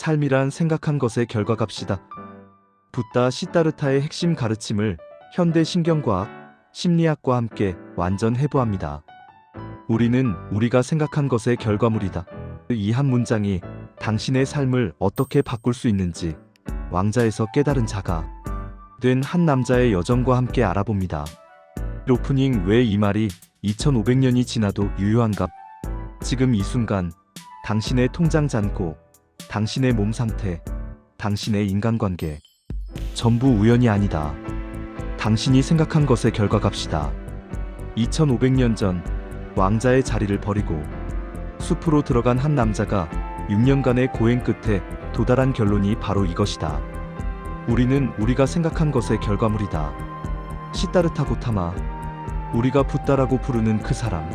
삶이란 생각한 것의 결과값이다. 붓다 시다르타의 핵심 가르침을 현대 신경과학, 심리학과 함께 완전 해부합니다. 우리는 우리가 생각한 것의 결과물이다. 이 한 문장이 당신의 삶을 어떻게 바꿀 수 있는지 왕자에서 깨달은 자가 된 한 남자의 여정과 함께 알아봅니다. 오프닝 왜 이 말이 2500년이 지나도 유효한가? 지금 이 순간 당신의 통장 잔고, 당신의 몸 상태, 당신의 인간관계 전부 우연이 아니다. 당신이 생각한 것의 결과값이다. 2500년 전 왕자의 자리를 버리고 숲으로 들어간 한 남자가 6년간의 고행 끝에 도달한 결론이 바로 이것이다. 우리는 우리가 생각한 것의 결과물이다. 시다르타 고타마, 우리가 붓다라고 부르는 그 사람.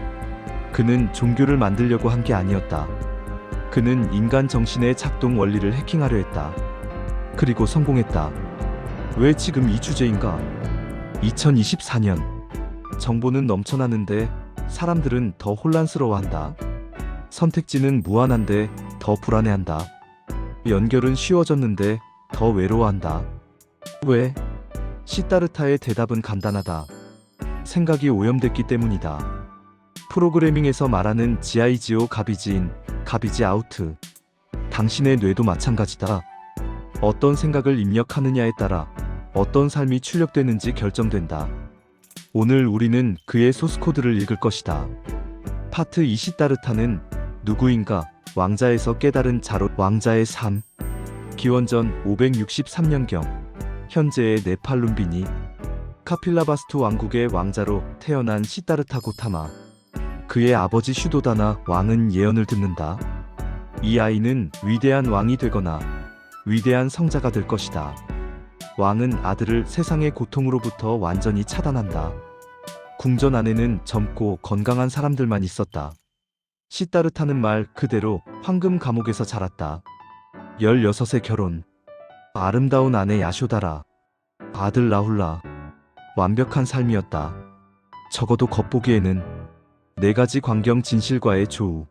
그는 종교를 만들려고 한 게 아니었다. 그는 인간 정신의 작동 원리를 해킹하려 했다. 그리고 성공했다. 왜 지금 이 주제인가? 2024년. 정보는 넘쳐나는데 사람들은 더 혼란스러워한다. 선택지는 무한한데 더 불안해한다. 연결은 쉬워졌는데 더 외로워한다. 왜? 시다르타의 대답은 간단하다. 생각이 오염됐기 때문이다. 프로그래밍에서 말하는 GIGO 가비지인, 가비지 아우트. 당신의 뇌도 마찬가지다. 어떤 생각을 입력하느냐에 따라 어떤 삶이 출력되는지 결정된다. 오늘 우리는 그의 소스코드를 읽을 것이다. 파트 2 시다르타는 누구인가? 왕자에서 깨달은 자로 왕자의 삶. 기원전 563년경 현재의 네팔 룸비니 카필라바스투 왕국의 왕자로 태어난 시다르타 고타마. 그의 아버지 슈도다나 왕은 예언을 듣는다. 이 아이는 위대한 왕이 되거나 위대한 성자가 될 것이다. 왕은 아들을 세상의 고통으로부터 완전히 차단한다. 궁전 안에는 젊고 건강한 사람들만 있었다. 시다르타는 말 그대로 황금 감옥에서 자랐다. 16세 결혼. 아름다운 아내 야쇼다라. 아들 라훌라. 완벽한 삶이었다. 적어도 겉보기에는 4가지 광경 진실과의 조우.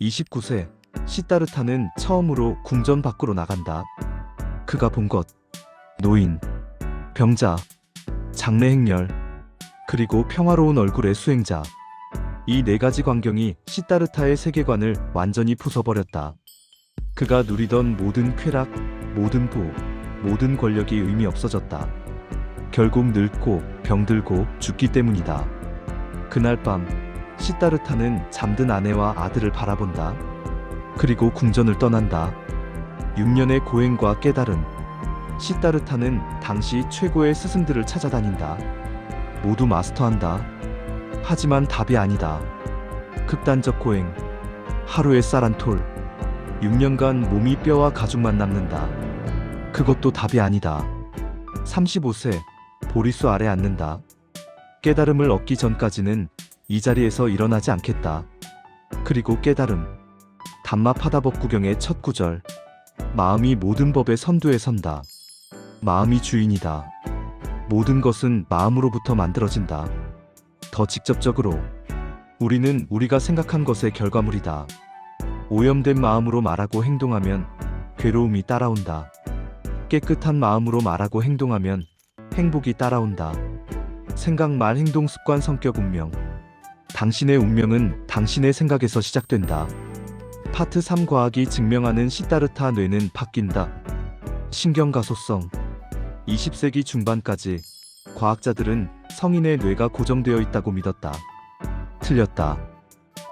29세 시다르타는 처음으로 궁전 밖으로 나간다. 그가 본 것. 노인, 병자, 장래 행렬, 그리고 평화로운 얼굴의 수행자. 이 4가지 광경이 시다르타의 세계관을 완전히 부숴버렸다. 그가 누리던 모든 쾌락, 모든 부, 모든 권력이 의미 없어졌다. 결국 늙고 병들고 죽기 때문이다. 그날 밤 시다르타는 잠든 아내와 아들을 바라본다. 그리고 궁전을 떠난다. 6년의 고행과 깨달음. 시다르타는 당시 최고의 스승들을 찾아다닌다. 모두 마스터한다. 하지만 답이 아니다. 극단적 고행. 하루에 쌀 한 톨. 6년간 몸이 뼈와 가죽만 남는다. 그것도 답이 아니다. 35세 보리수 아래 앉는다. 깨달음을 얻기 전까지는 이 자리에서 일어나지 않겠다. 그리고 깨달음. 담마파다법 구경의 첫 구절. 마음이 모든 법의 선두에 선다. 마음이 주인이다. 모든 것은 마음으로부터 만들어진다. 더 직접적으로 우리는 우리가 생각한 것의 결과물이다. 오염된 마음으로 말하고 행동하면 괴로움이 따라온다. 깨끗한 마음으로 말하고 행동하면 행복이 따라온다. 생각, 말, 행동, 습관, 성격, 운명. 당신의 운명은 당신의 생각에서 시작된다. 파트 3 과학이 증명하는 시다르타 뇌는 바뀐다. 신경가소성. 20세기 중반까지 과학자들은 성인의 뇌가 고정되어 있다고 믿었다. 틀렸다.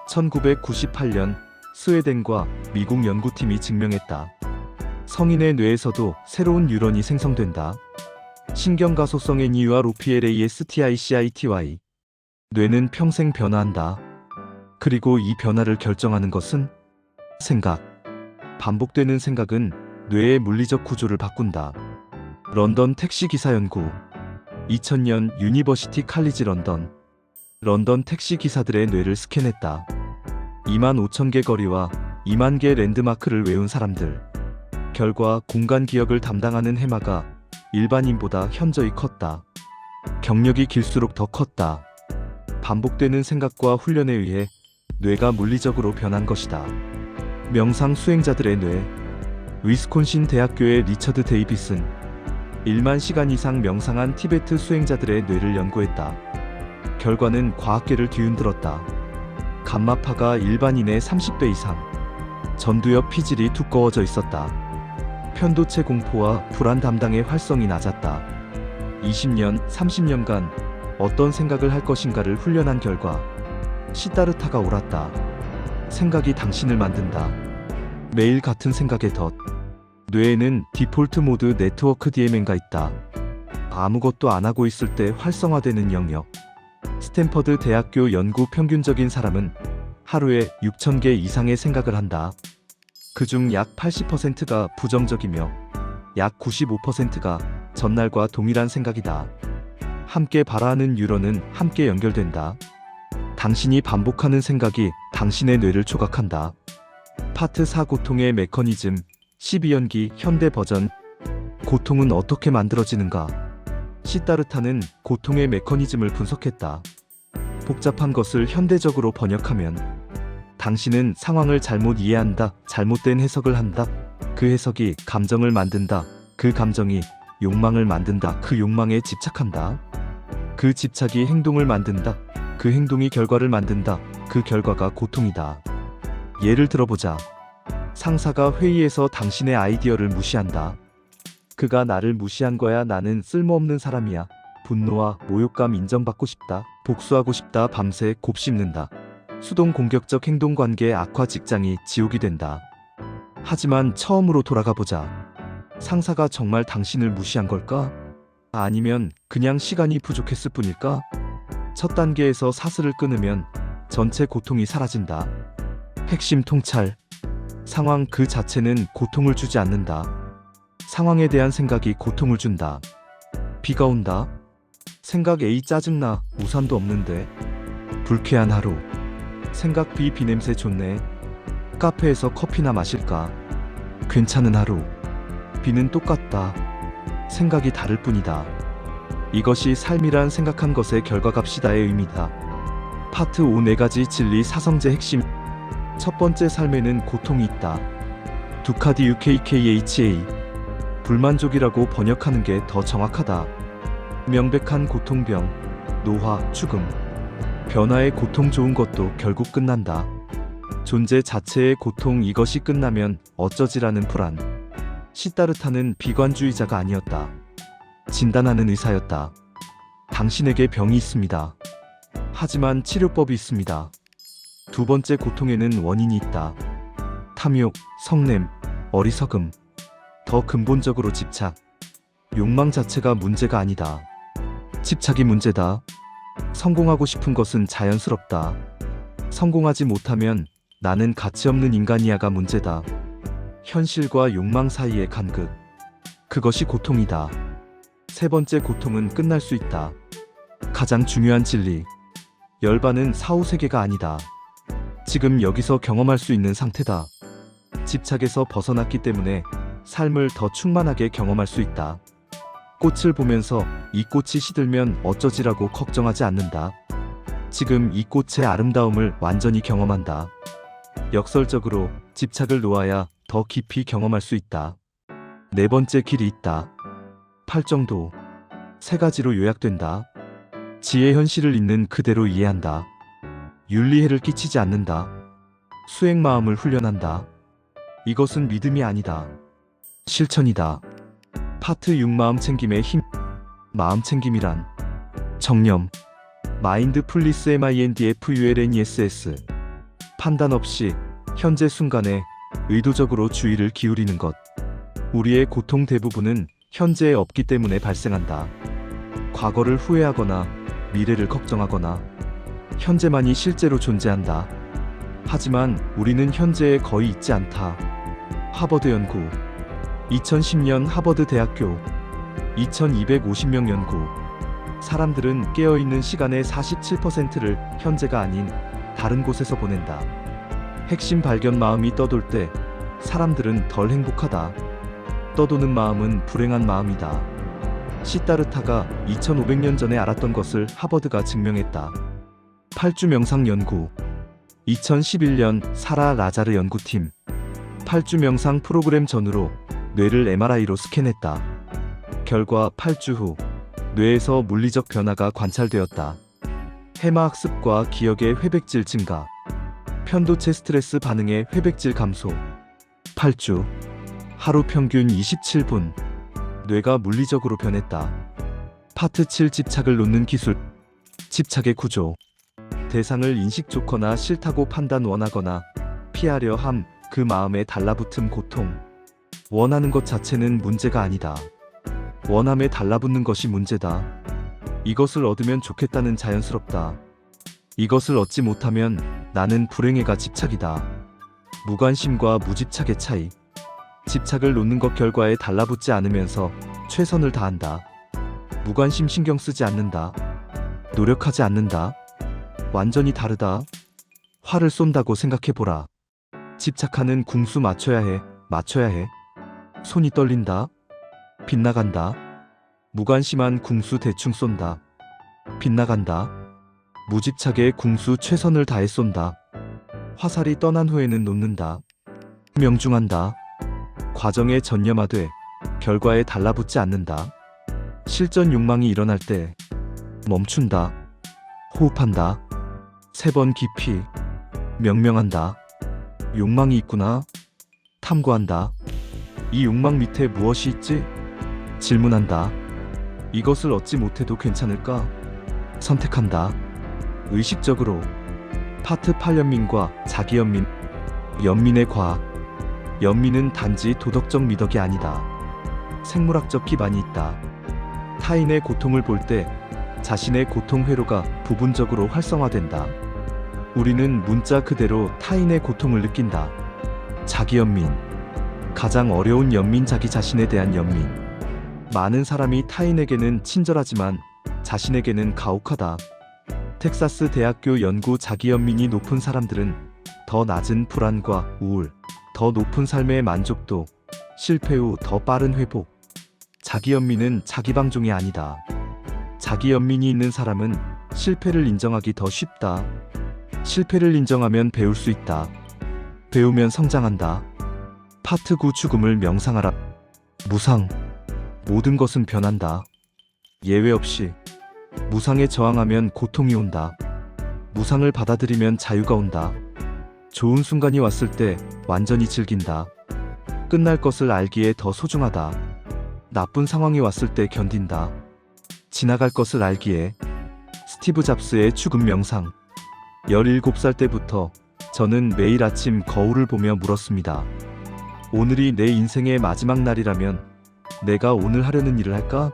1998년 스웨덴과 미국 연구팀이 증명했다. 성인의 뇌에서도 새로운 뉴런이 생성된다. 신경가소성의 NEUROPLASTICITY. 뇌는 평생 변화한다. 그리고 이 변화를 결정하는 것은 생각. 반복되는 생각은 뇌의 물리적 구조를 바꾼다. 런던 택시기사 연구. 2000년 유니버시티 칼리지 런던. 런던 택시기사들의 뇌를 스캔했다. 25,000개 거리와 2만 개 랜드마크를 외운 사람들. 결과 공간 기억을 담당하는 해마가 일반인보다 현저히 컸다. 경력이 길수록 더 컸다. 반복되는 생각과 훈련에 의해 뇌가 물리적으로 변한 것이다. 명상 수행자들의 뇌. 위스콘신 대학교의 리처드 데이비슨 1만 시간 이상 명상한 티베트 수행자들의 뇌를 연구했다. 결과는 과학계를 뒤흔들었다. 감마파가 일반인의 30배 이상, 전두엽 피질이 두꺼워져 있었다. 편도체 공포와 불안 담당의 활성이 낮았다. 20년, 30년간 어떤 생각을 할 것인가를 훈련한 결과 시다르타가 옳았다. 생각이 당신을 만든다. 매일 같은 생각의 덫. 뇌에는 디폴트 모드 네트워크 DMN가 있다. 아무것도 안 하고 있을 때 활성화되는 영역. 스탠퍼드 대학교 연구 평균적인 사람은 하루에 6,000개 이상의 생각을 한다. 그중 약 80%가 부정적이며 약 95%가 전날과 동일한 생각이다. 함께 발화하는 뉴런은 함께 연결된다. 당신이 반복하는 생각이 당신의 뇌를 조각한다. 파트 4 고통의 메커니즘 12연기 현대 버전. 고통은 어떻게 만들어지는가? 시다르타는 고통의 메커니즘을 분석했다. 복잡한 것을 현대적으로 번역하면 당신은 상황을 잘못 이해한다. 잘못된 해석을 한다. 그 해석이 감정을 만든다. 그 감정이 욕망을 만든다. 그 욕망에 집착한다. 그 집착이 행동을 만든다. 그 행동이 결과를 만든다. 그 결과가 고통이다. 예를 들어보자. 상사가 회의에서 당신의 아이디어를 무시한다. 그가 나를 무시한 거야. 나는 쓸모없는 사람이야. 분노와 모욕감 인정받고 싶다. 복수하고 싶다. 밤새 곱씹는다. 수동 공격적 행동 관계 악화. 직장이 지옥이 된다. 하지만 처음으로 돌아가 보자. 상사가 정말 당신을 무시한 걸까? 아니면 그냥 시간이 부족했을 뿐일까? 첫 단계에서 사슬을 끊으면 전체 고통이 사라진다. 핵심 통찰. 상황 그 자체는 고통을 주지 않는다. 상황에 대한 생각이 고통을 준다. 비가 온다. 생각 A 짜증나. 우산도 없는데. 불쾌한 하루. 생각 B 비냄새 좋네. 카페에서 커피나 마실까? 괜찮은 하루. B는 똑같다. 생각이 다를 뿐이다. 이것이 삶이란 생각한 것의 결과값이다의 의미다. 파트 5 4가지 진리 사성제 핵심. 첫 번째, 삶에는 고통이 있다. 두카디 UKKHA. 불만족이라고 번역하는 게 더 정확하다. 명백한 고통병, 노화, 죽음. 변화의 고통. 좋은 것도 결국 끝난다. 존재 자체의 고통. 이것이 끝나면 어쩌지라는 불안. 시다르타는 비관주의자가 아니었다. 진단하는 의사였다. 당신에게 병이 있습니다. 하지만 치료법이 있습니다. 두 번째, 고통에는 원인이 있다. 탐욕, 성냄, 어리석음. 더 근본적으로 집착. 욕망 자체가 문제가 아니다. 집착이 문제다. 성공하고 싶은 것은 자연스럽다. 성공하지 못하면 나는 가치 없는 인간이야가 문제다. 현실과 욕망 사이의 간극. 그것이 고통이다. 세 번째, 고통은 끝날 수 있다. 가장 중요한 진리. 열반은 사후세계가 아니다. 지금 여기서 경험할 수 있는 상태다. 집착에서 벗어났기 때문에 삶을 더 충만하게 경험할 수 있다. 꽃을 보면서 이 꽃이 시들면 어쩌지라고 걱정하지 않는다. 지금 이 꽃의 아름다움을 완전히 경험한다. 역설적으로 집착을 놓아야 더 깊이 경험할 수 있다. 네 번째, 길이 있다. 팔정도. 세 가지로 요약된다. 지혜, 현실을 있는 그대로 이해한다. 윤리해를 끼치지 않는다. 수행 마음을 훈련한다. 이것은 믿음이 아니다. 실천이다. 파트 6 마음 챙김의 힘. 마음 챙김이란 정념, 마인드풀니스 mindfulness. 판단 없이 현재 순간에 의도적으로 주의를 기울이는 것. 우리의 고통 대부분은 현재에 없기 때문에 발생한다. 과거를 후회하거나 미래를 걱정하거나 현재만이 실제로 존재한다. 하지만 우리는 현재에 거의 있지 않다. 하버드 연구. 2010년 하버드 대학교 2250명 연구. 사람들은 깨어있는 시간의 47%를 현재가 아닌 다른 곳에서 보낸다. 핵심 발견. 마음이 떠돌 때 사람들은 덜 행복하다. 떠도는 마음은 불행한 마음이다. 시다르타가 2500년 전에 알았던 것을 하버드가 증명했다. 8주 명상 연구. 2011년 사라 라자르 연구팀. 8주 명상 프로그램 전후로 뇌를 MRI로 스캔했다. 결과 8주 후 뇌에서 물리적 변화가 관찰되었다. 해마학습과 기억의 회백질 증가, 편도체 스트레스 반응의 회백질 감소. 8주, 하루 평균 27분, 뇌가 물리적으로 변했다. 파트 7 집착을 놓는 기술. 집착의 구조. 대상을 인식 좋거나 싫다고 판단 원하거나 피하려 함, 그 마음에 달라붙음 고통. 원하는 것 자체는 문제가 아니다. 원함에 달라붙는 것이 문제다. 이것을 얻으면 좋겠다는 자연스럽다. 이것을 얻지 못하면 나는 불행해가 집착이다. 무관심과 무집착의 차이. 집착을 놓는 것 결과에 달라붙지 않으면서 최선을 다한다. 무관심 신경 쓰지 않는다. 노력하지 않는다. 완전히 다르다. 화를 쏜다고 생각해보라. 집착하는 궁수 맞춰야 해. 맞춰야 해. 손이 떨린다. 빗나간다. 무관심한 궁수 대충 쏜다. 빗나간다. 무집착의 궁수 최선을 다해 쏜다. 화살이 떠난 후에는 놓는다. 명중한다. 과정에 전념하되 결과에 달라붙지 않는다. 실전 욕망이 일어날 때 멈춘다. 호흡한다. 3번 깊이 명명한다. 욕망이 있구나. 탐구한다. 이 욕망 밑에 무엇이 있지? 질문한다. 이것을 얻지 못해도 괜찮을까? 선택한다. 의식적으로. 파트 8 연민과 자기 연민. 연민의 과학. 연민은 단지 도덕적 미덕이 아니다. 생물학적 기반이 있다. 타인의 고통을 볼 때 자신의 고통 회로가 부분적으로 활성화된다. 우리는 문자 그대로 타인의 고통을 느낀다. 자기 연민. 가장 어려운 연민, 자기 자신에 대한 연민. 많은 사람이 타인에게는 친절하지만 자신에게는 가혹하다. 텍사스 대학교 연구. 자기 연민이 높은 사람들은 더 낮은 불안과 우울, 더 높은 삶의 만족도, 실패 후 더 빠른 회복. 자기 연민은 자기 방종이 아니다. 자기 연민이 있는 사람은 실패를 인정하기 더 쉽다. 실패를 인정하면 배울 수 있다. 배우면 성장한다. 파트 9 죽음을 명상하라. 무상. 모든 것은 변한다. 예외 없이. 무상에 저항하면 고통이 온다. 무상을 받아들이면 자유가 온다. 좋은 순간이 왔을 때 완전히 즐긴다. 끝날 것을 알기에 더 소중하다. 나쁜 상황이 왔을 때 견딘다. 지나갈 것을 알기에. 스티브 잡스의 죽음 명상. 17살 때부터 저는 매일 아침 거울을 보며 물었습니다. 오늘이 내 인생의 마지막 날이라면 내가 오늘 하려는 일을 할까?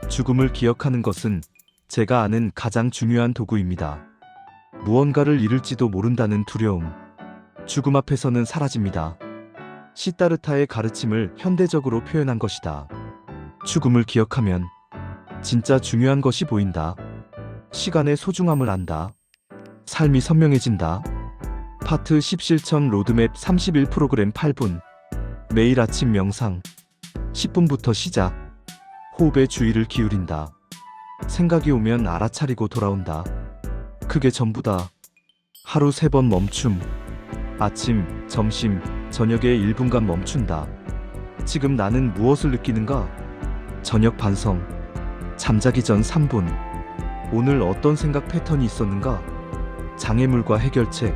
죽음을 기억하는 것은 제가 아는 가장 중요한 도구입니다. 무언가를 잃을지도 모른다는 두려움. 죽음 앞에서는 사라집니다. 시다르타의 가르침을 현대적으로 표현한 것이다. 죽음을 기억하면 진짜 중요한 것이 보인다. 시간의 소중함을 안다. 삶이 선명해진다. 파트 10 실천 로드맵 31 프로그램 8분. 매일 아침 명상. 10분부터 시작. 호흡에 주의를 기울인다. 생각이 오면 알아차리고 돌아온다. 그게 전부다. 하루 3번 멈춤. 아침, 점심, 저녁에 1분간 멈춘다. 지금 나는 무엇을 느끼는가? 저녁 반성. 잠자기 전 3분. 오늘 어떤 생각 패턴이 있었는가? 장애물과 해결책.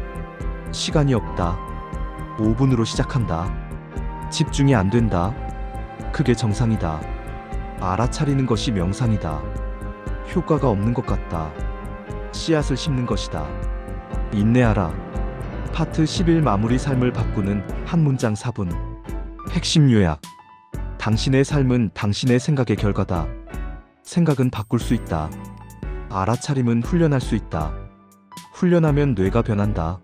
시간이 없다. 5분으로 시작한다. 집중이 안 된다. 그게 정상이다. 알아차리는 것이 명상이다. 효과가 없는 것 같다. 씨앗을 심는 것이다. 인내하라. 파트 11 마무리. 삶을 바꾸는 한 문장 4분. 핵심 요약. 당신의 삶은 당신의 생각의 결과다. 생각은 바꿀 수 있다. 알아차림은 훈련할 수 있다. 훈련하면 뇌가 변한다.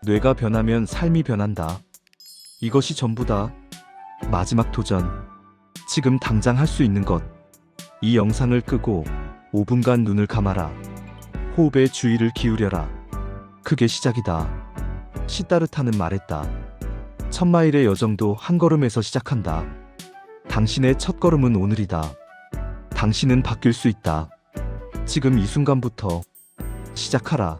뇌가 변하면 삶이 변한다. 이것이 전부다. 마지막 도전. 지금 당장 할 수 있는 것. 이 영상을 끄고 5분간 눈을 감아라. 호흡에 주의를 기울여라. 그게 시작이다. 시다르타는 말했다. 1000마일의 여정도 한 걸음에서 시작한다. 당신의 첫 걸음은 오늘이다. 당신은 바뀔 수 있다. 지금 이 순간부터 시작하라.